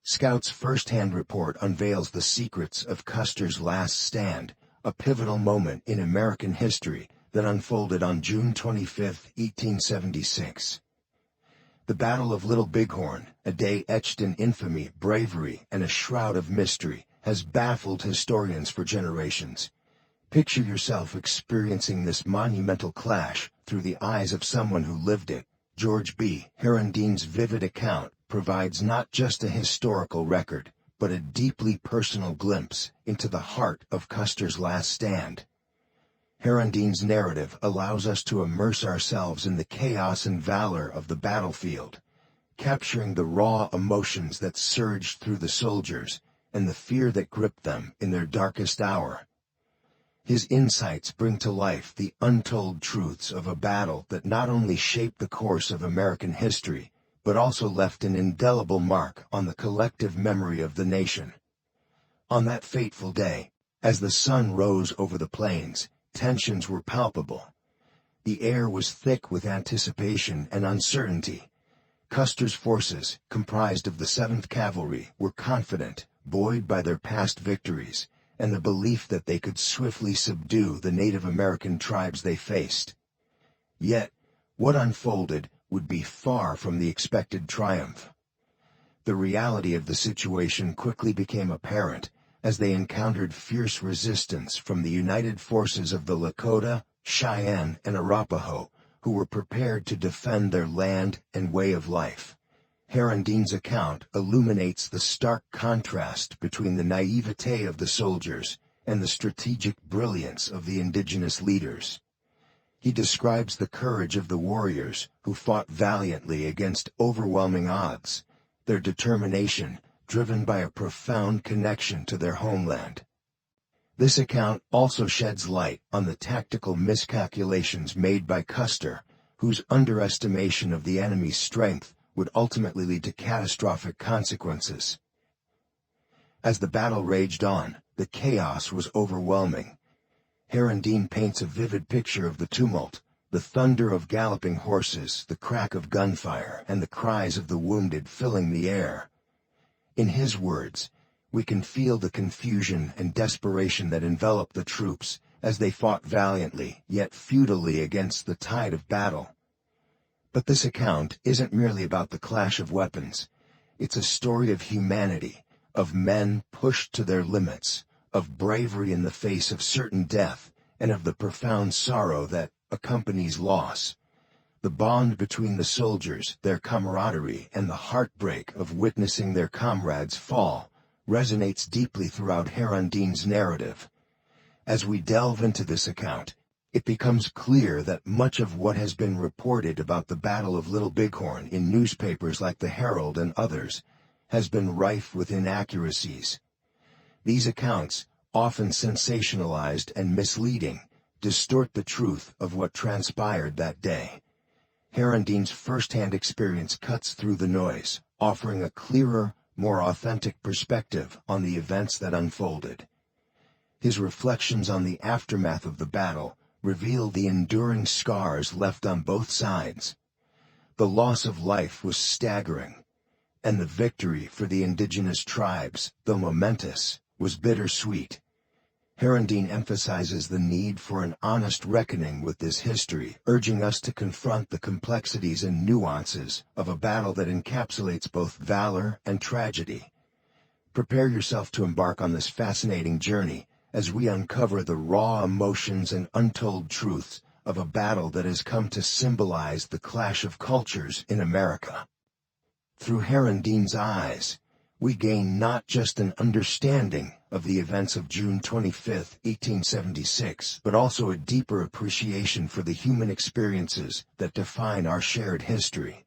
Scout's first-hand report unveils the secrets of Custer's last stand, a pivotal moment in American history that unfolded on June 25, 1876. The Battle of Little Bighorn, a day etched in infamy, bravery, and a shroud of mystery, has baffled historians for generations. Picture yourself experiencing this monumental clash through the eyes of someone who lived it. George B. Herondeen's vivid account provides not just a historical record, but a deeply personal glimpse into the heart of Custer's last stand. Herondeen's narrative allows us to immerse ourselves in the chaos and valor of the battlefield, capturing the raw emotions that surged through the soldiers and the fear that gripped them in their darkest hour. His insights bring to life the untold truths of a battle that not only shaped the course of American history, but also left an indelible mark on the collective memory of the nation. On that fateful day, as the sun rose over the plains, tensions were palpable. The air was thick with anticipation and uncertainty. Custer's forces, comprised of the 7th Cavalry, were confident, buoyed by their past victories, and the belief that they could swiftly subdue the Native American tribes they faced. Yet, what unfolded would be far from the expected triumph. The reality of the situation quickly became apparent as they encountered fierce resistance from the united forces of the Lakota, Cheyenne, and Arapaho, who were prepared to defend their land and way of life. Herondeen's account illuminates the stark contrast between the naivete of the soldiers and the strategic brilliance of the indigenous leaders. He describes the courage of the warriors who fought valiantly against overwhelming odds, their determination driven by a profound connection to their homeland. This account also sheds light on the tactical miscalculations made by Custer, whose underestimation of the enemy's strength would ultimately lead to catastrophic consequences. As the battle raged on, the chaos was overwhelming. Herondeen paints a vivid picture of the tumult, the thunder of galloping horses, the crack of gunfire, and the cries of the wounded filling the air. In his words, we can feel the confusion and desperation that enveloped the troops as they fought valiantly yet futilely against the tide of battle. But this account isn't merely about the clash of weapons. It's a story of humanity, of men pushed to their limits, of bravery in the face of certain death, and of the profound sorrow that accompanies loss. The bond between the soldiers, their camaraderie, and the heartbreak of witnessing their comrades fall resonates deeply throughout Herondeen's narrative. As we delve into this account, it becomes clear that much of what has been reported about the Battle of Little Bighorn in newspapers like the Herald and others has been rife with inaccuracies. These accounts, often sensationalized and misleading, distort the truth of what transpired that day. Herondeen's first-hand experience cuts through the noise, offering a clearer, more authentic perspective on the events that unfolded. His reflections on the aftermath of the battle reveal the enduring scars left on both sides. The loss of life was staggering, and the victory for the indigenous tribes, though momentous, was bittersweet. Herondeen emphasizes the need for an honest reckoning with this history, urging us to confront the complexities and nuances of a battle that encapsulates both valor and tragedy. Prepare yourself to embark on this fascinating journey as we uncover the raw emotions and untold truths of a battle that has come to symbolize the clash of cultures in America. Through Herondeen's eyes, we gain not just an understanding of the events of June 25, 1876, but also a deeper appreciation for the human experiences that define our shared history.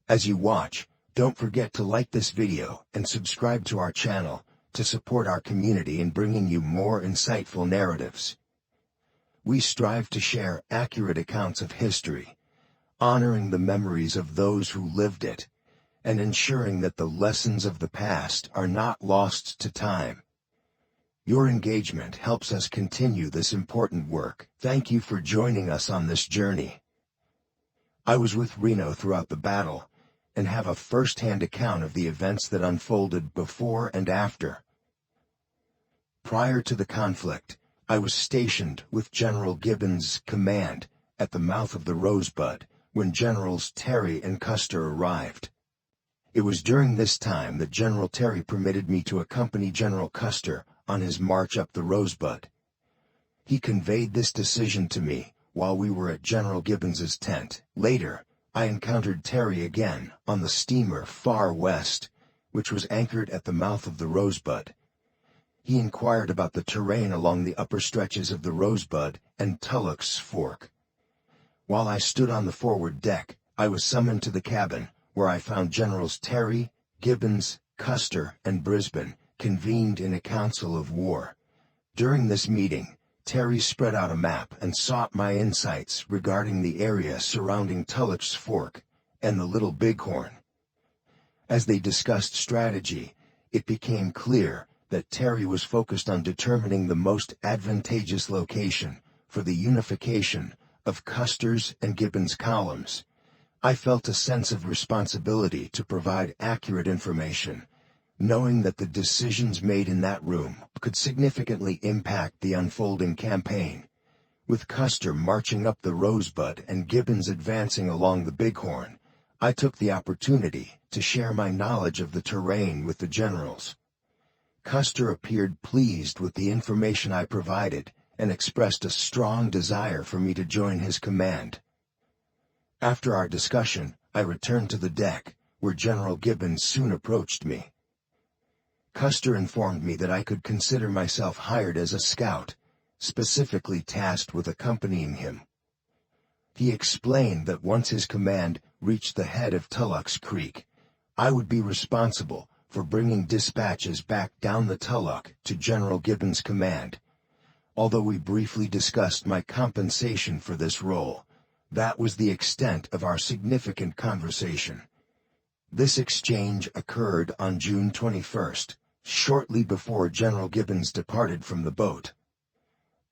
As you watch, don't forget to like this video and subscribe to our channel to support our community in bringing you more insightful narratives. We strive to share accurate accounts of history, honoring the memories of those who lived it, and ensuring that the lessons of the past are not lost to time. Your engagement helps us continue this important work. Thank you for joining us on this journey. I was with Reno throughout the battle, and have a first-hand account of the events that unfolded before and after. Prior to the conflict, I was stationed with General Gibbon's command at the mouth of the Rosebud when Generals Terry and Custer arrived. It was during this time that General Terry permitted me to accompany General Custer on his march up the Rosebud. He conveyed this decision to me while we were at General Gibbons's tent. Later, I encountered Terry again on the steamer Far West, which was anchored at the mouth of the Rosebud. He inquired about the terrain along the upper stretches of the Rosebud and Tulloch's Fork. While I stood on the forward deck, I was summoned to the cabin, where I found Generals Terry, Gibbons, Custer, and Brisbane convened in a council of war. During this meeting, Terry spread out a map and sought my insights regarding the area surrounding Tulloch's Fork and the Little Bighorn. As they discussed strategy, it became clear that Terry was focused on determining the most advantageous location for the unification of Custer's and Gibbon's columns. I felt a sense of responsibility to provide accurate information, knowing that the decisions made in that room could significantly impact the unfolding campaign. With Custer marching up the Rosebud and Gibbons advancing along the Bighorn, I took the opportunity to share my knowledge of the terrain with the generals. Custer appeared pleased with the information I provided and expressed a strong desire for me to join his command. After our discussion, I returned to the deck, where General Gibbons soon approached me. Custer informed me that I could consider myself hired as a scout, specifically tasked with accompanying him. He explained that once his command reached the head of Tulloch's Creek, I would be responsible for bringing dispatches back down the Tulloch to General Gibbons' command. Although we briefly discussed my compensation for this role, that was the extent of our significant conversation. This exchange occurred on June 21st, shortly before General Gibbons departed from the boat.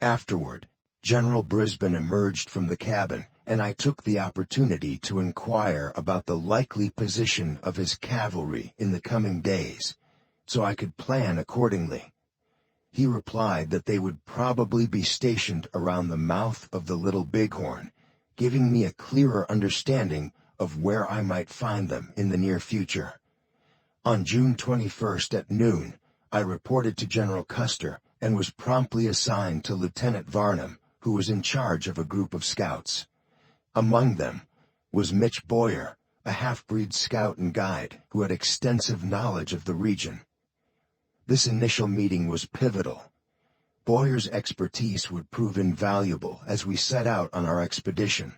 Afterward, General Brisbane emerged from the cabin, and I took the opportunity to inquire about the likely position of his cavalry in the coming days, so I could plan accordingly. He replied that they would probably be stationed around the mouth of the Little Bighorn, giving me a clearer understanding of where I might find them in the near future. On June 21st at noon, I reported to General Custer and was promptly assigned to Lieutenant Varnum, who was in charge of a group of scouts. Among them was Mitch Boyer, a half-breed scout and guide who had extensive knowledge of the region. This initial meeting was pivotal. Boyer's expertise would prove invaluable as we set out on our expedition.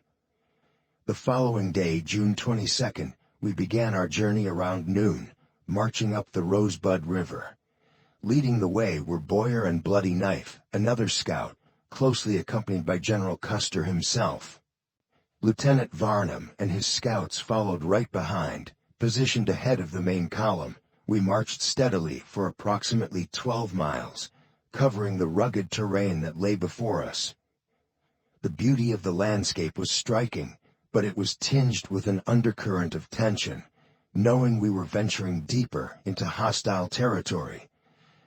The following day, June 22nd, we began our journey around noon, marching up the Rosebud River. Leading the way were Boyer and Bloody Knife, another scout, closely accompanied by General Custer himself. Lieutenant Varnum and his scouts followed right behind, positioned ahead of the main column. We marched steadily for approximately 12 miles, covering the rugged terrain that lay before us. The beauty of the landscape was striking, but it was tinged with an undercurrent of tension, knowing we were venturing deeper into hostile territory.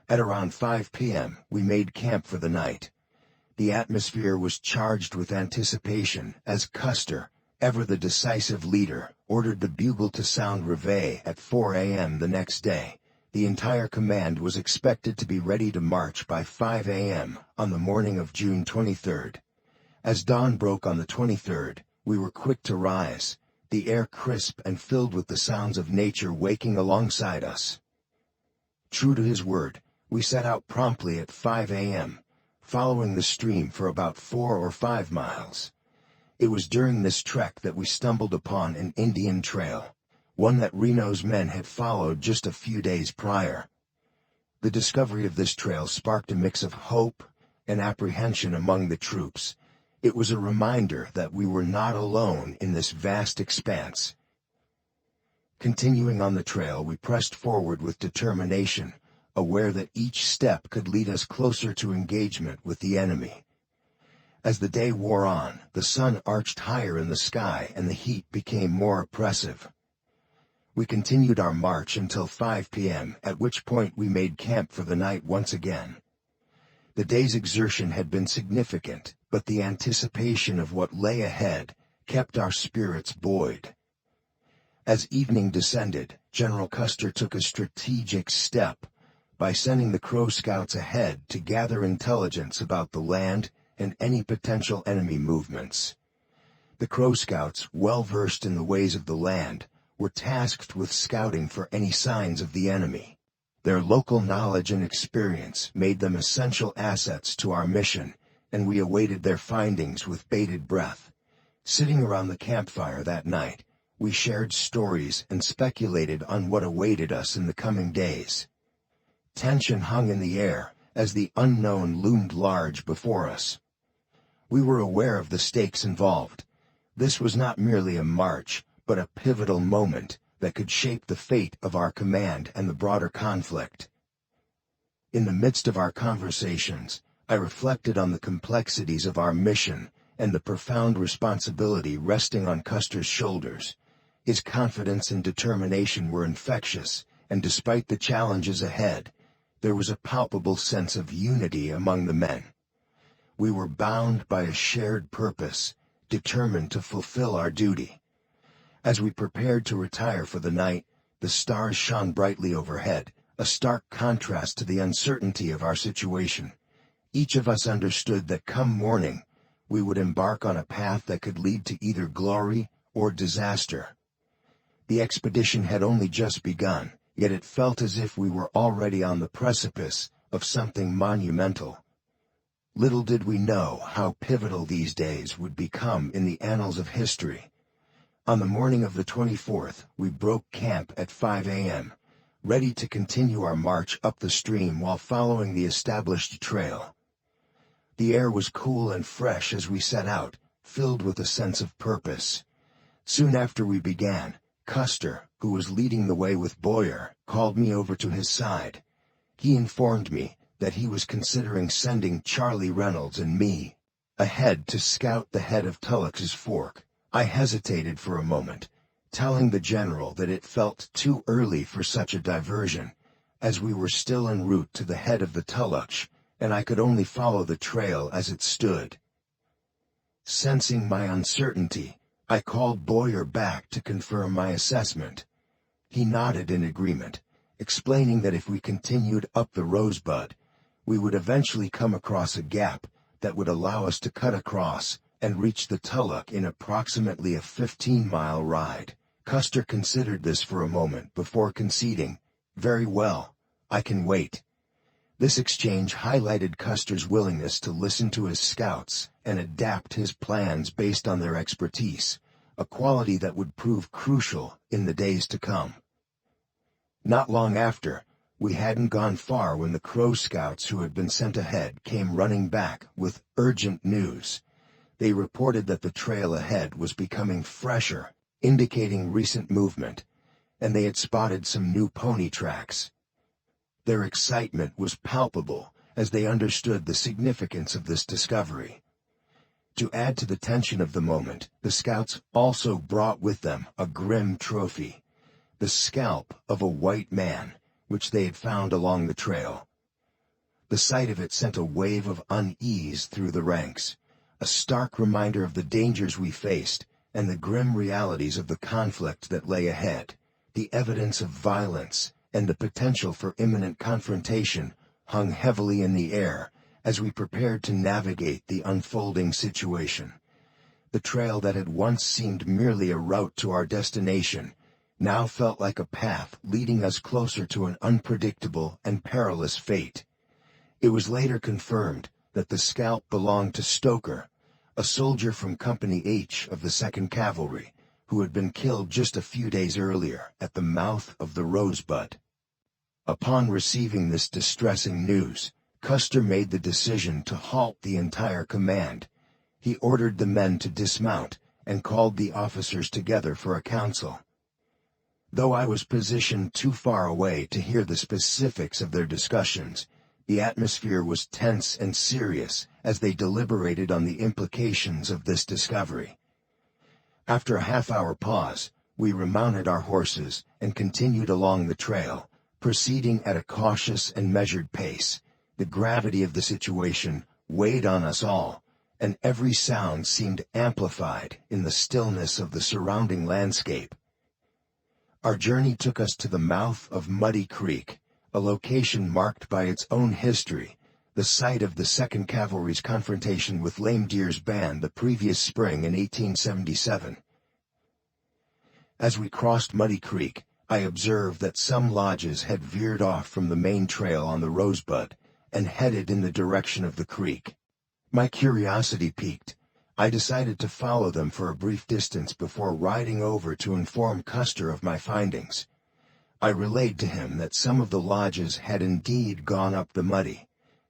At around 5 p.m., we made camp for the night. The atmosphere was charged with anticipation as Custer, ever the decisive leader, ordered the bugle to sound reveille at 4 a.m. the next day. The entire command was expected to be ready to march by 5 a.m. on the morning of June 23rd. As dawn broke on the 23rd, we were quick to rise, the air crisp and filled with the sounds of nature waking alongside us. True to his word, we set out promptly at 5 a.m., following the stream for about 4 or 5 miles. It was during this trek that we stumbled upon an Indian trail, one that Reno's men had followed just a few days prior. The discovery of this trail sparked a mix of hope and apprehension among the troops. It was a reminder that we were not alone in this vast expanse. Continuing on the trail, we pressed forward with determination, aware that each step could lead us closer to engagement with the enemy. As the day wore on, the sun arched higher in the sky and the heat became more oppressive. We continued our march until 5 p.m., at which point we made camp for the night once again. The day's exertion had been significant, but the anticipation of what lay ahead kept our spirits buoyed. As evening descended, General Custer took a strategic step by sending the Crow Scouts ahead to gather intelligence about the land and any potential enemy movements. The Crow Scouts, well versed in the ways of the land, were tasked with scouting for any signs of the enemy. Their local knowledge and experience made them essential assets to our mission, and we awaited their findings with bated breath. Sitting around the campfire that night, we shared stories and speculated on what awaited us in the coming days. Tension hung in the air as the unknown loomed large before us. We were aware of the stakes involved. This was not merely a march, but a pivotal moment that could shape the fate of our command and the broader conflict. In the midst of our conversations, I reflected on the complexities of our mission and the profound responsibility resting on Custer's shoulders. His confidence and determination were infectious, and despite the challenges ahead, there was a palpable sense of unity among the men. We were bound by a shared purpose, determined to fulfill our duty. As we prepared to retire for the night, the stars shone brightly overhead, a stark contrast to the uncertainty of our situation. Each of us understood that come morning, we would embark on a path that could lead to either glory or disaster. The expedition had only just begun, yet it felt as if we were already on the precipice of something monumental. Little did we know how pivotal these days would become in the annals of history. On the morning of the 24th, we broke camp at 5 a.m., ready to continue our march up the stream while following the established trail. The air was cool and fresh as we set out, filled with a sense of purpose. Soon after we began, Custer, who was leading the way with Boyer, called me over to his side. He informed me that he was considering sending Charlie Reynolds and me ahead to scout the head of Tulloch's Fork. I hesitated for a moment, telling the general that it felt too early for such a diversion, as we were still en route to the head of the Tulloch, and I could only follow the trail as it stood. Sensing my uncertainty, I called Boyer back to confirm my assessment. He nodded in agreement, explaining that if we continued up the Rosebud, we would eventually come across a gap that would allow us to cut across and reach the Tulloch in approximately a 15-mile ride. Custer considered this for a moment before conceding, "Very well, I can wait." This exchange highlighted Custer's willingness to listen to his scouts and adapt his plans based on their expertise, a quality that would prove crucial in the days to come. Not long after, we hadn't gone far when the Crow Scouts who had been sent ahead came running back with urgent news. They reported that the trail ahead was becoming fresher, indicating recent movement, and they had spotted some new pony tracks. Their excitement was palpable as they understood the significance of this discovery. To add to the tension of the moment, the scouts also brought with them a grim trophy, the scalp of a white man, which they had found along the trail. The sight of it sent a wave of unease through the ranks, a stark reminder of the dangers we faced and the grim realities of the conflict that lay ahead. The evidence of violence and the potential for imminent confrontation hung heavily in the air as we prepared to navigate the unfolding situation. The trail that had once seemed merely a route to our destination now felt like a path leading us closer to an unpredictable and perilous fate. It was later confirmed that the scalp belonged to Stoker, a soldier from Company H of the 2nd Cavalry, who had been killed just a few days earlier at the mouth of the Rosebud. Upon receiving this distressing news, Custer made the decision to halt the entire command. He ordered the men to dismount and called the officers together for a council. Though I was positioned too far away to hear the specifics of their discussions, the atmosphere was tense and serious as they deliberated on the implications of this discovery. After a half-hour pause, We remounted our horses and continued along the trail, proceeding at a cautious and measured pace. The gravity of the situation weighed on us all, and every sound seemed amplified in the stillness of the surrounding landscape. Our journey took us to the mouth of Muddy Creek, a location marked by its own history, the site of the 2nd Cavalry's confrontation with Lame Deer's band the previous spring in 1877. As we crossed Muddy Creek, I observed that some lodges had veered off from the main trail on the Rosebud and headed in the direction of the creek. My curiosity piqued. I decided to follow them for a brief distance before riding over to inform Custer of my findings. I relayed to him that some of the lodges had indeed gone up the Muddy.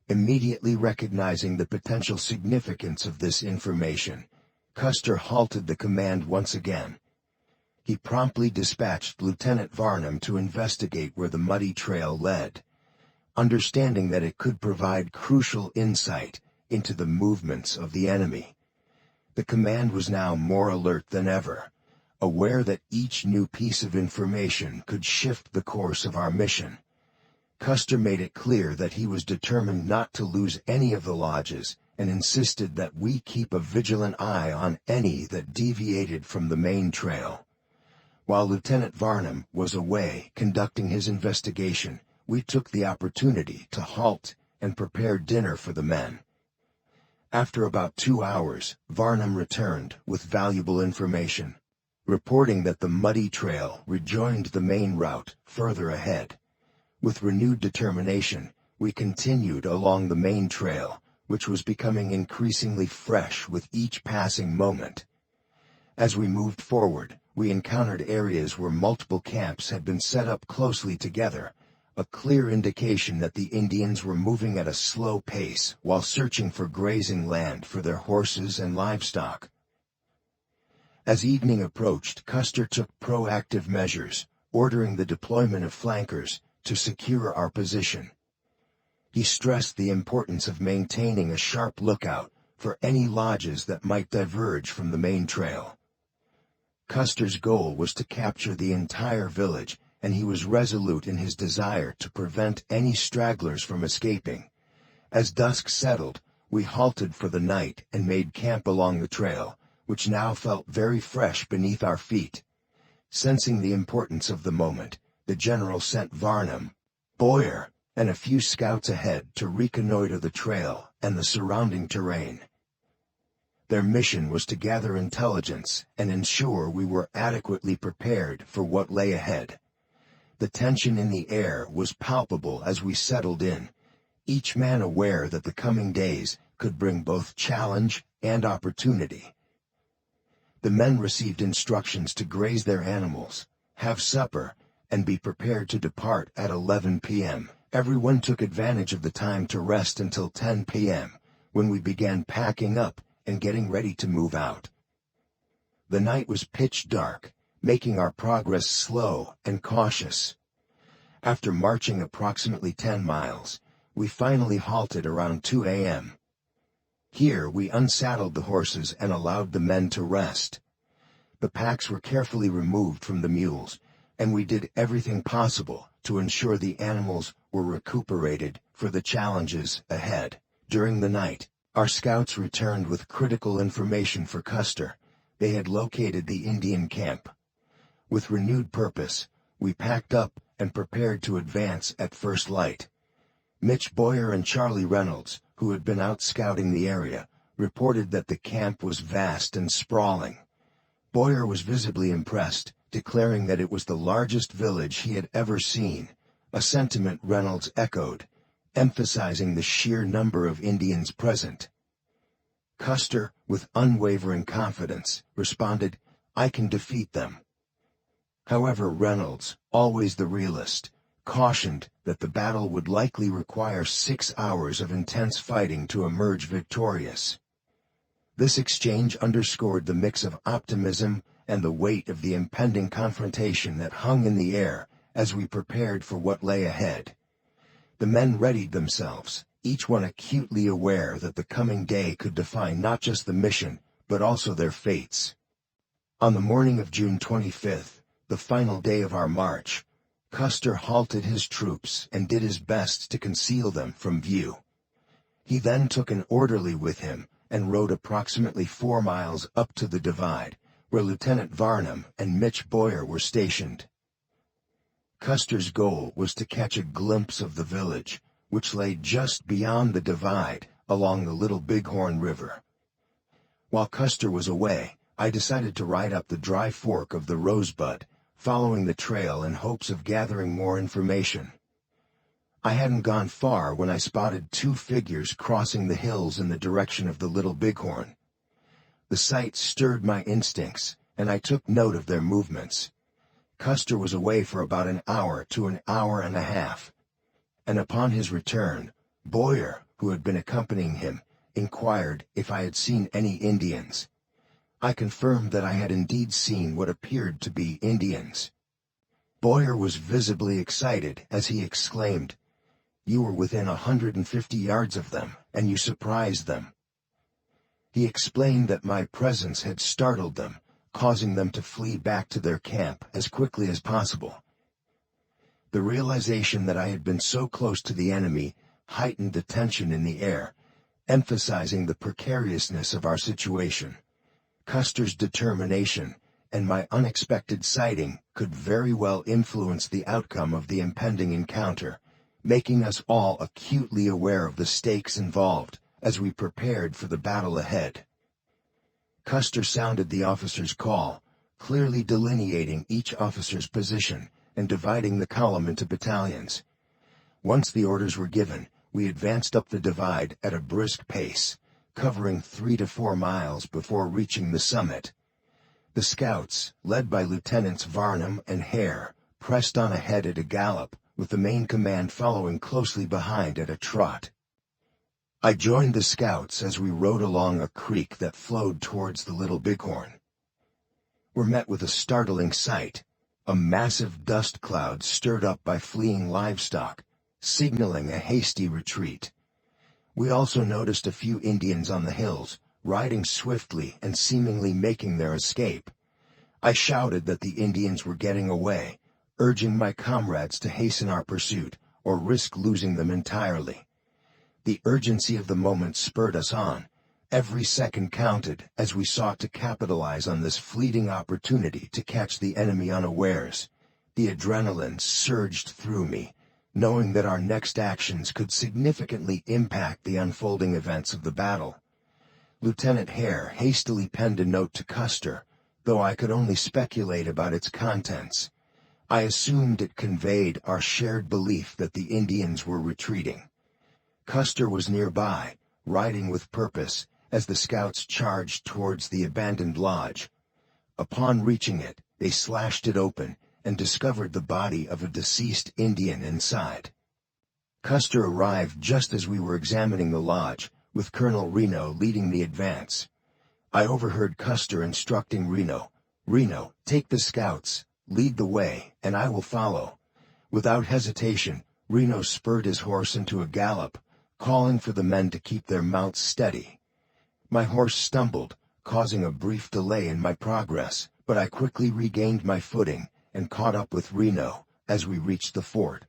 Immediately recognizing the potential significance of this information, Custer halted the command once again. He promptly dispatched Lieutenant Varnum to investigate where the Muddy Trail led, understanding that it could provide crucial insight into the movements of the enemy. The command was now more alert than ever, aware that each new piece of information could shift the course of our mission. Custer made it clear that he was determined not to lose any of the lodges and insisted that we keep a vigilant eye on any that deviated from the main trail. While Lieutenant Varnum was away conducting his investigation, we took the opportunity to halt and prepare dinner for the men. After about 2 hours, Varnum returned with valuable information, reporting that the Muddy Trail rejoined the main route further ahead. With renewed determination, we continued along the main trail, which was becoming increasingly fresh with each passing moment. As we moved forward, we encountered areas where multiple camps had been set up closely together, a clear indication that the Indians were moving at a slow pace while searching for grazing land for their horses and livestock. As evening approached, Custer took proactive measures, ordering the deployment of flankers to secure our position. He stressed the importance of maintaining a sharp lookout for any lodges that might diverge from the main trail. Custer's goal was to capture the entire village, and he was resolute in his desire to prevent any stragglers from escaping. As dusk settled, we halted for the night and made camp along the trail, which now felt very fresh beneath our feet. Sensing the importance of the moment, the general sent Varnum, Boyer, and a few scouts ahead to reconnoiter the trail and the surrounding terrain. Their mission was to gather intelligence and ensure we were adequately prepared for what lay ahead. The tension in the air was palpable as we settled in, each man aware that the coming days could bring both challenge and opportunity. The men received instructions to graze their animals, have supper, and be prepared to depart at 11 p.m. Everyone took advantage of the time to rest until 10 p.m., when we began packing up and getting ready to move out. The night was pitch dark, making our progress slow and cautious. After marching approximately 10 miles, we finally halted around 2 a.m. Here we unsaddled the horses and allowed the men to rest. The packs were carefully removed from the mules, and we did everything possible to ensure the animals were recuperated for the challenges ahead. During the night, our scouts returned with critical information for Custer. They had located the Indian camp. With renewed purpose, we packed up and prepared to advance at first light. Mitch Boyer and Charlie Reynolds, who had been out scouting the area, reported that the camp was vast and sprawling. Boyer was visibly impressed, declaring that it was the largest village he had ever seen, a sentiment Reynolds echoed, emphasizing the sheer number of Indians present. Custer, with unwavering confidence, responded, "I can defeat them." However, Reynolds, always the realist, cautioned that the battle would likely require 6 hours of intense fighting to emerge victorious. This exchange underscored the mix of optimism and the weight of the impending confrontation that hung in the air as we prepared for what lay ahead. The men readied themselves, each one acutely aware that the coming day could define not just the mission, but also their fates. On the morning of June 25th, the final day of our march, Custer halted his troops and did his best to conceal them from view. He then took an orderly with him and rode approximately 4 miles up to the divide, where Lieutenant Varnum and Mitch Boyer were stationed. Custer's goal was to catch a glimpse of the village, which lay just beyond the divide along the Little Bighorn River. While Custer was away, I decided to ride up the dry fork of the Rosebud, following the trail in hopes of gathering more information. I hadn't gone far when I spotted 2 figures crossing the hills in the direction of the Little Bighorn. The sight stirred my instincts, and I took note of their movements. Custer was away for about an hour to an hour and a half, and upon his return, Boyer, who had been accompanying him, inquired if I had seen any Indians. I confirmed that I had indeed seen what appeared to be Indians. Boyer was visibly excited as he exclaimed, "You were within 150 yards of them, and you surprised them." He explained that my presence had startled them, causing them to flee back to their camp as quickly as possible. The realization that I had been so close to the enemy heightened the tension in the air, emphasizing the precariousness of our situation. Custer's determination and my unexpected sighting could very well influence the outcome of the impending encounter, making us all acutely aware of the stakes involved as we prepared for the battle ahead. Custer sounded the officer's call, clearly delineating each officer's position and dividing the column into battalions. Once the orders were given, we advanced up the divide at a brisk pace, covering 3 to 4 miles before reaching the summit. The scouts, led by Lieutenants Varnum and Hare, pressed on ahead at a gallop, with the main command following closely behind at a trot. I joined the scouts as we rode along a creek that flowed towards the Little Bighorn. We're met with a startling sight, a massive dust cloud stirred up by fleeing livestock, signaling a hasty retreat. We also noticed a few Indians on the hills, riding swiftly and seemingly making their escape. I shouted that the Indians were getting away, urging my comrades to hasten our pursuit, or risk losing them entirely. The urgency of the moment spurred us on. Every second counted as we sought to capitalize on this fleeting opportunity to catch the enemy unawares. The adrenaline surged through me, knowing that our next actions could significantly impact the unfolding events of the battle. Lieutenant Hare hastily penned a note to Custer, though I could only speculate about its contents. I assumed it conveyed our shared belief that the Indians were retreating. Custer was nearby, riding with purpose, as the scouts charged towards the abandoned lodge. Upon reaching it, they slashed it open and discovered the body of a deceased Indian inside. Custer arrived just as we were examining the lodge, with Colonel Reno leading the advance. I overheard Custer instructing Reno, "Reno, take the scouts, lead the way, and I will follow." Without hesitation, Reno spurred his horse into a gallop, calling for the men to keep their mounts steady. My horse stumbled, causing a brief delay in my progress, but I quickly regained my footing and caught up with Reno as we reached the fort.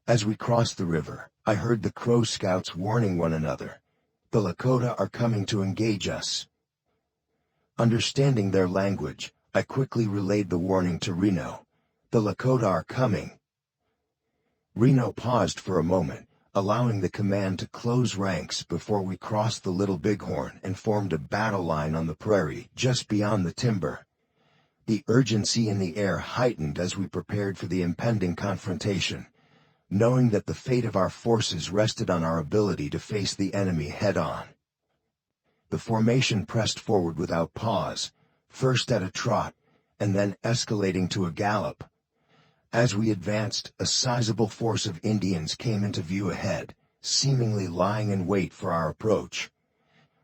As we crossed the river, I heard the Crow scouts warning one another, "The Lakota are coming to engage us." Understanding their language, I quickly relayed the warning to Reno, "The Lakota are coming." Reno paused for a moment, allowing the command to close ranks before we crossed the Little Bighorn and formed a battle line on the prairie just beyond the timber. The urgency in the air heightened as we prepared for the impending confrontation, knowing that the fate of our forces rested on our ability to face the enemy head-on. The formation pressed forward without pause, first at a trot, and then escalating to a gallop. As we advanced, a sizable force of Indians came into view ahead, seemingly lying in wait for our approach.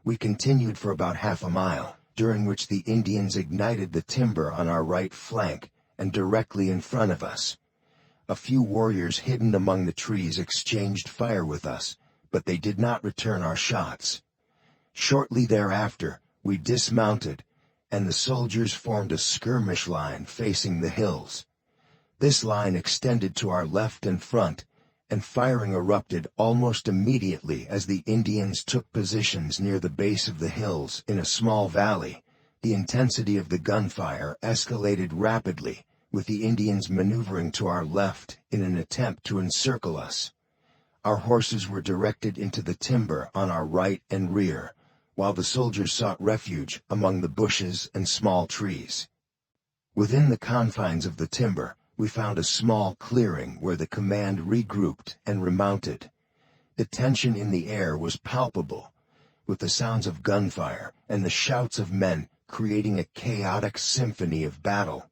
We continued for about half a mile, during which the Indians ignited the timber on our right flank and directly in front of us. A few warriors hidden among the trees exchanged fire with us, but they did not return our shots. Shortly thereafter, we dismounted, and the soldiers formed a skirmish line facing the hills. This line extended to our left and front, and firing erupted almost immediately as the Indians took positions near the base of the hills in a small valley. The intensity of the gunfire escalated rapidly, with the Indians maneuvering to our left in an attempt to encircle us. Our horses were directed into the timber on our right and rear, while the soldiers sought refuge among the bushes and small trees. Within the confines of the timber, we found a small clearing where the command regrouped and remounted. The tension in the air was palpable, with the sounds of gunfire and the shouts of men creating a chaotic symphony of battle.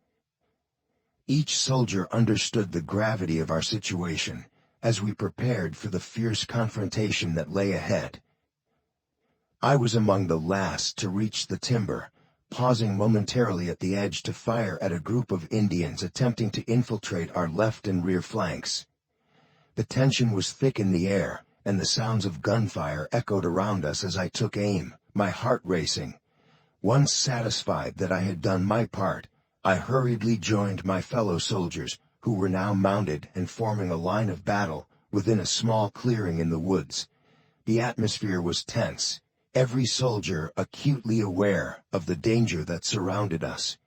Each soldier understood the gravity of our situation as we prepared for the fierce confrontation that lay ahead. I was among the last to reach the timber, pausing momentarily at the edge to fire at a group of Indians attempting to infiltrate our left and rear flanks. The tension was thick in the air, and the sounds of gunfire echoed around us as I took aim, my heart racing. Once satisfied that I had done my part, I hurriedly joined my fellow soldiers, who were now mounted and forming a line of battle within a small clearing in the woods. The atmosphere was tense, every soldier acutely aware of the danger that surrounded us.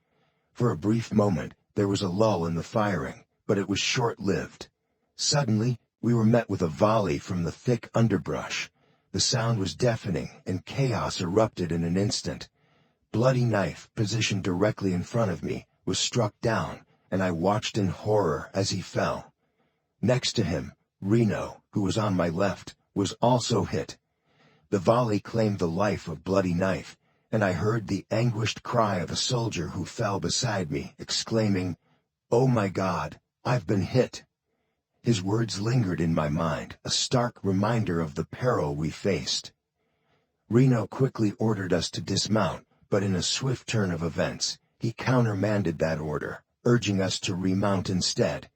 For a brief moment, there was a lull in the firing, but it was short-lived. Suddenly, we were met with a volley from the thick underbrush. The sound was deafening, and chaos erupted in an instant. Bloody Knife, positioned directly in front of me, was struck down, and I watched in horror as he fell. Next to him, Reno, who was on my left, was also hit. The volley claimed the life of Bloody Knife, and I heard the anguished cry of a soldier who fell beside me, exclaiming, "Oh my God, I've been hit." His words lingered in my mind, a stark reminder of the peril we faced. Reno quickly ordered us to dismount, but in a swift turn of events, he countermanded that order, urging us to remount instead.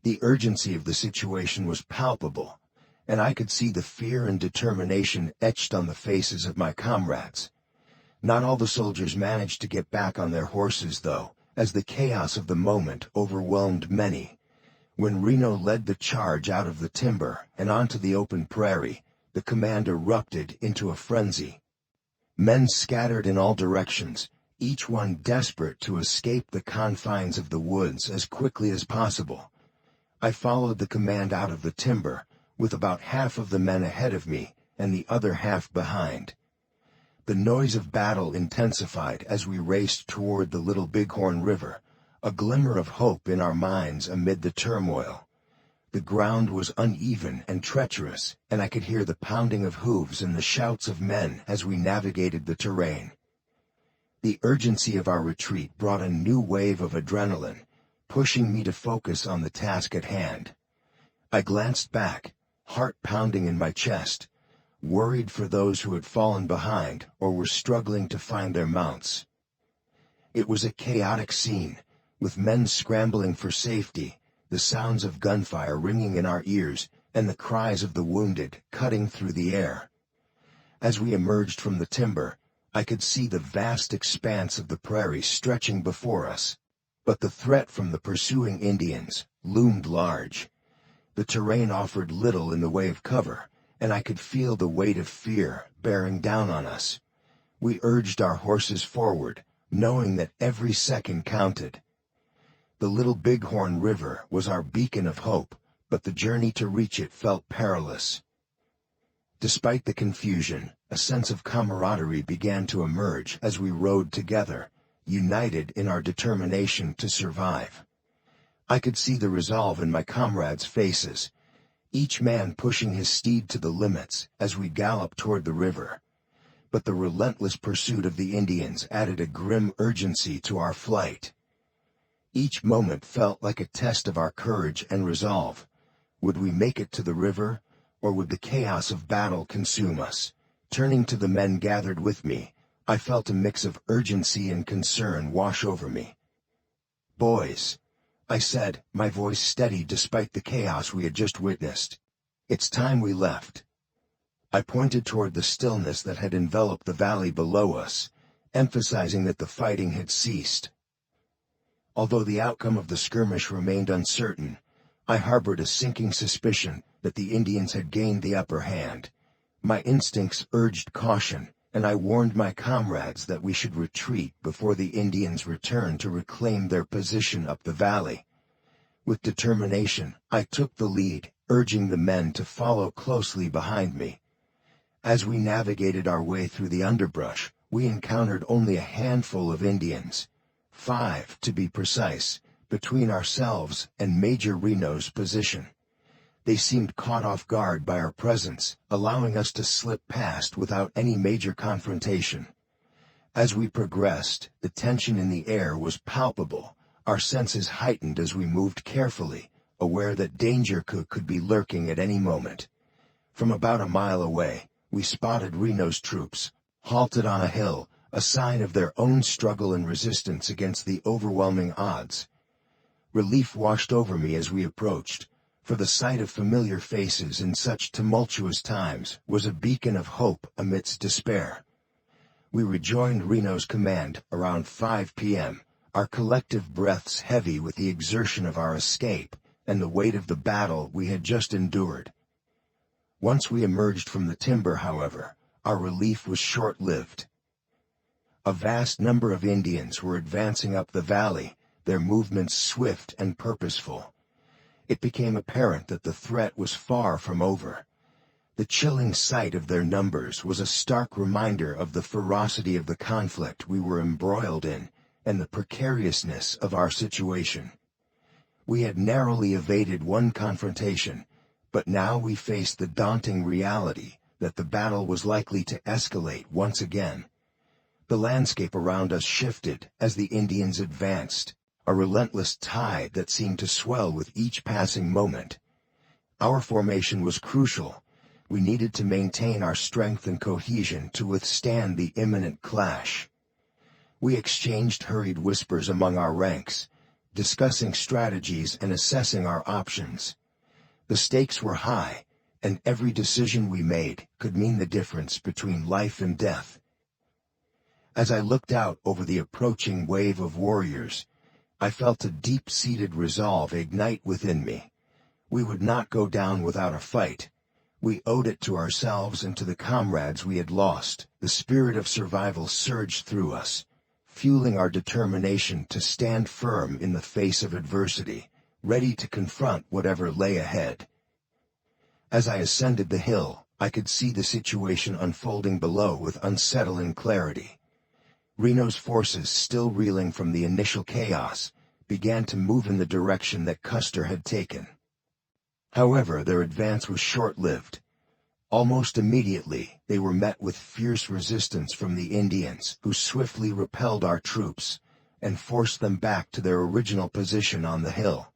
The urgency of the situation was palpable, and I could see the fear and determination etched on the faces of my comrades. Not all the soldiers managed to get back on their horses, though, as the chaos of the moment overwhelmed many. When Reno led the charge out of the timber and onto the open prairie, the command erupted into a frenzy. Men scattered in all directions, each one desperate to escape the confines of the woods as quickly as possible. I followed the command out of the timber, with about half of the men ahead of me and the other half behind. The noise of battle intensified as we raced toward the Little Bighorn River, a glimmer of hope in our minds amid the turmoil. The ground was uneven and treacherous, and I could hear the pounding of hooves and the shouts of men as we navigated the terrain. The urgency of our retreat brought a new wave of adrenaline, pushing me to focus on the task at hand. I glanced back, heart pounding in my chest, worried for those who had fallen behind or were struggling to find their mounts. It was a chaotic scene, with men scrambling for safety, the sounds of gunfire ringing in our ears, and the cries of the wounded cutting through the air. As we emerged from the timber, I could see the vast expanse of the prairie stretching before us, but the threat from the pursuing Indians loomed large. The terrain offered little in the way of cover, and I could feel the weight of fear bearing down on us. We urged our horses forward, knowing that every second counted. The Little Bighorn River was our beacon of hope, but the journey to reach it felt perilous. Despite the confusion, a sense of camaraderie began to emerge as we rode together, united in our determination to survive. I could see the resolve in my comrades' faces, each man pushing his steed to the limits as we galloped toward the river. But the relentless pursuit of the Indians added a grim urgency to our flight. Each moment felt like a test of our courage and resolve. Would we make it to the river, or would the chaos of battle consume us? Turning to the men gathered with me, I felt a mix of urgency and concern wash over me. "Boys," I said, my voice steady despite the chaos we had just witnessed, "it's time we left." I pointed toward the stillness that had enveloped the valley below us, emphasizing that the fighting had ceased. Although the outcome of the skirmish remained uncertain, I harbored a sinking suspicion that the Indians had gained the upper hand. My instincts urged caution, and I warned my comrades that we should retreat before the Indians returned to reclaim their position up the valley. With determination, I took the lead, urging the men to follow closely behind me. As we navigated our way through the underbrush, we encountered only a handful of Indians, 5 to be precise, between ourselves and Major Reno's position. They seemed caught off guard by our presence, allowing us to slip past without any major confrontation. As we progressed, the tension in the air was palpable, our senses heightened as we moved carefully, aware that danger could be lurking at any moment. From about a mile away, we spotted Reno's troops, halted on a hill, a sign of their own struggle and resistance against the overwhelming odds. Relief washed over me as we approached, for the sight of familiar faces in such tumultuous times was a beacon of hope amidst despair. We rejoined Reno's command around 5 p.m., our collective breaths heavy with the exertion of our escape and the weight of the battle we had just endured. Once we emerged from the timber, however, our relief was short-lived. A vast number of Indians were advancing up the valley, their movements swift and purposeful. It became apparent that the threat was far from over. The chilling sight of their numbers was a stark reminder of the ferocity of the conflict we were embroiled in and the precariousness of our situation. We had narrowly evaded one confrontation, but now we faced the daunting reality that the battle was likely to escalate once again. The landscape around us shifted as the Indians advanced, a relentless tide that seemed to swell with each passing moment. Our formation was crucial. We needed to maintain our strength and cohesion to withstand the imminent clash. We exchanged hurried whispers among our ranks, discussing strategies and assessing our options. The stakes were high, and every decision we made could mean the difference between life and death. As I looked out over the approaching wave of warriors, I felt a deep-seated resolve ignite within me. We would not go down without a fight. We owed it to ourselves and to the comrades we had lost. The spirit of survival surged through us, fueling our determination to stand firm in the face of adversity, ready to confront whatever lay ahead. As I ascended the hill, I could see the situation unfolding below with unsettling clarity. Reno's forces, still reeling from the initial chaos, began to move in the direction that Custer had taken. However, their advance was short-lived. Almost immediately, they were met with fierce resistance from the Indians, who swiftly repelled our troops and forced them back to their original position on the hill.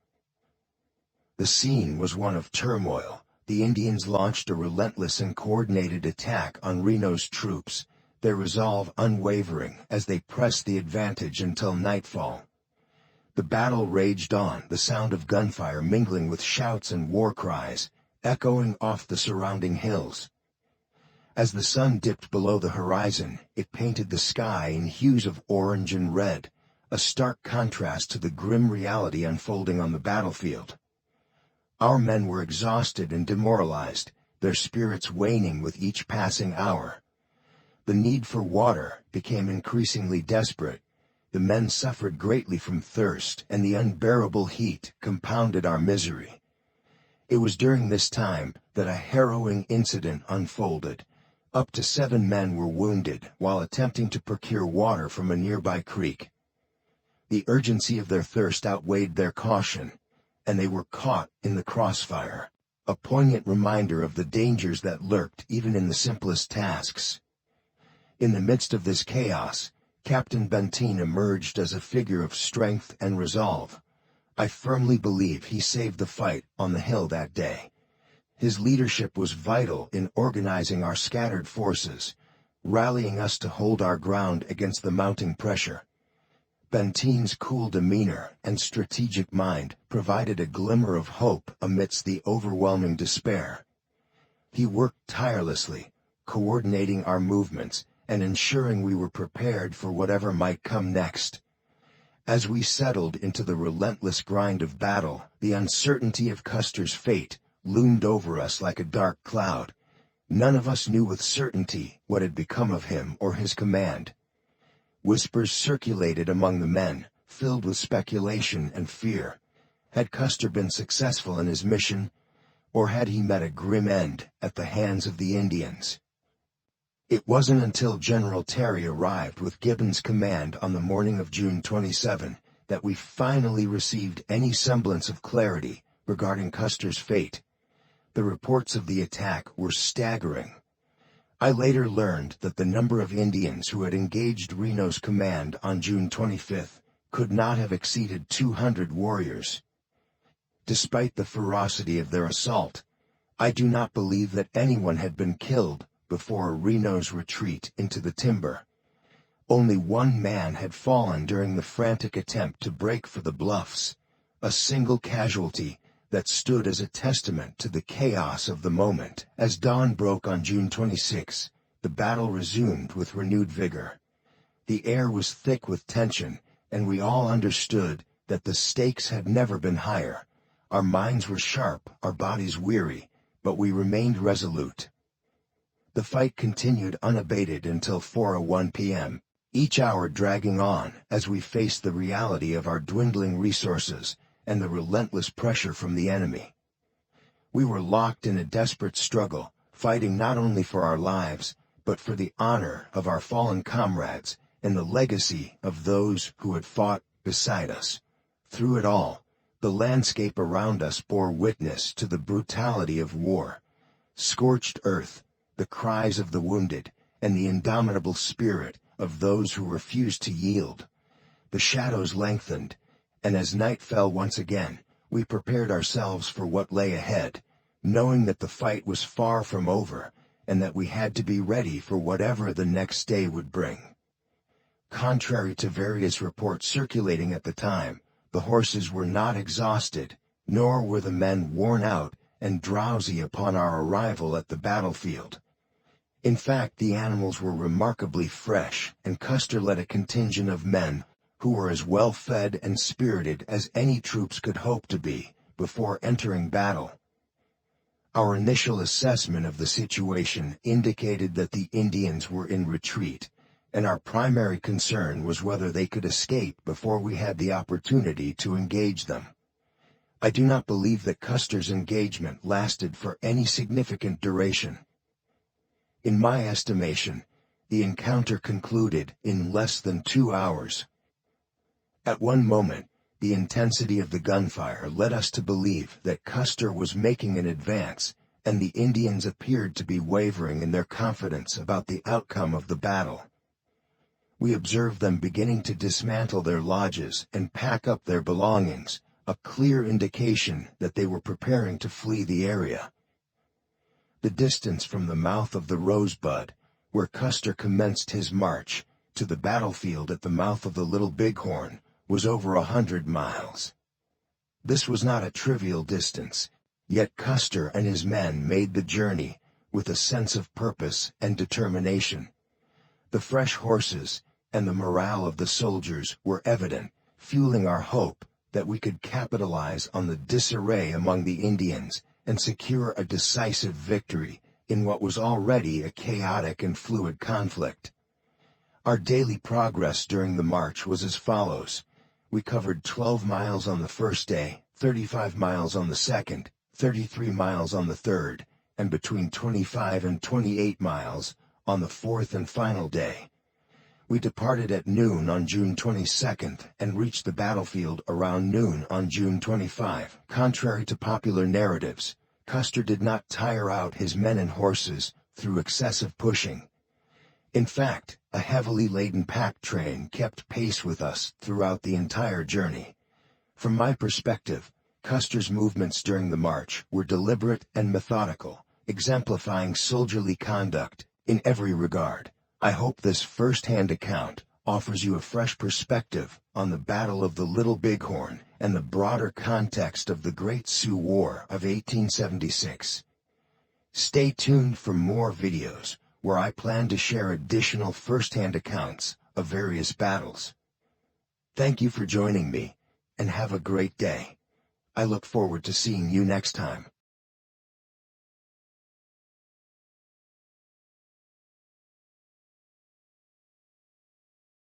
The scene was one of turmoil. The Indians launched a relentless and coordinated attack on Reno's troops, their resolve unwavering as they pressed the advantage until nightfall. The battle raged on, the sound of gunfire mingling with shouts and war cries, echoing off the surrounding hills. As the sun dipped below the horizon, it painted the sky in hues of orange and red, a stark contrast to the grim reality unfolding on the battlefield. Our men were exhausted and demoralized, their spirits waning with each passing hour. The need for water became increasingly desperate. The men suffered greatly from thirst, and the unbearable heat compounded our misery. It was during this time that a harrowing incident unfolded. Up to 7 men were wounded while attempting to procure water from a nearby creek. The urgency of their thirst outweighed their caution, and they were caught in the crossfire, a poignant reminder of the dangers that lurked even in the simplest tasks. In the midst of this chaos, Captain Benteen emerged as a figure of strength and resolve. I firmly believe he saved the fight on the hill that day. His leadership was vital in organizing our scattered forces, rallying us to hold our ground against the mounting pressure. Benteen's cool demeanor and strategic mind provided a glimmer of hope amidst the overwhelming despair. He worked tirelessly, coordinating our movements and ensuring we were prepared for whatever might come next. As we settled into the relentless grind of battle, the uncertainty of Custer's fate loomed over us like a dark cloud. None of us knew with certainty what had become of him or his command. Whispers circulated among the men, filled with speculation and fear. Had Custer been successful in his mission, or had he met a grim end at the hands of the Indians? It wasn't until General Terry arrived with Gibbon's command on the morning of June 27 that we finally received any semblance of clarity regarding Custer's fate. The reports of the attack were staggering. I later learned that the number of Indians who had engaged Reno's command on June 25 could not have exceeded 200 warriors. Despite the ferocity of their assault, I do not believe that anyone had been killed before Reno's retreat into the timber. Only one man had fallen during the frantic attempt to break for the bluffs, a single casualty that stood as a testament to the chaos of the moment. As dawn broke on June 26, the battle resumed with renewed vigor. The air was thick with tension, and we all understood that the stakes had never been higher. Our minds were sharp, our bodies weary, but we remained resolute. The fight continued unabated until 4:01 p.m., each hour dragging on as we faced the reality of our dwindling resources and the relentless pressure from the enemy. We were locked in a desperate struggle, fighting not only for our lives, but for the honor of our fallen comrades and the legacy of those who had fought beside us. Through it all, the landscape around us bore witness to the brutality of war. Scorched earth, the cries of the wounded, and the indomitable spirit of those who refused to yield. The shadows lengthened, and as night fell once again, we prepared ourselves for what lay ahead, knowing that the fight was far from over, and that we had to be ready for whatever the next day would bring. Contrary to various reports circulating at the time, the horses were not exhausted, nor were the men worn out and drowsy upon our arrival at the battlefield. In fact, the animals were remarkably fresh, and Custer led a contingent of men who were as well fed and spirited as any troops could hope to be before entering battle. Our initial assessment of the situation indicated that the Indians were in retreat, and our primary concern was whether they could escape before we had the opportunity to engage them. I do not believe that Custer's engagement lasted for any significant duration. In my estimation, the encounter concluded in less than 2 hours. At one moment, the intensity of the gunfire led us to believe that Custer was making an advance, and the Indians appeared to be wavering in their confidence about the outcome of the battle. We observed them beginning to dismantle their lodges and pack up their belongings, a clear indication that they were preparing to flee the area. The distance from the mouth of the Rosebud, where Custer commenced his march, to the battlefield at the mouth of the Little Bighorn, was over 100 miles. This was not a trivial distance, yet Custer and his men made the journey with a sense of purpose and determination. The fresh horses and the morale of the soldiers were evident, fueling our hope that we could capitalize on the disarray among the Indians and secure a decisive victory in what was already a chaotic and fluid conflict. Our daily progress during the march was as follows. We covered 12 miles on the first day, 35 miles on the second, 33 miles on the third, and between 25 and 28 miles on the fourth and final day. We departed at noon on June 22 and reached the battlefield around noon on June 25. Contrary to popular narratives, Custer did not tire out his men and horses through excessive pushing. In fact, a heavily laden pack train kept pace with us throughout the entire journey. From my perspective, Custer's movements during the march were deliberate and methodical, exemplifying soldierly conduct in every regard. I hope this first-hand account offers you a fresh perspective on the Battle of the Little Bighorn and the broader context of the Great Sioux War of 1876. Stay tuned for more videos where I plan to share additional first-hand accounts of various battles. Thank you for joining me, and have a great day. I look forward to seeing you next time.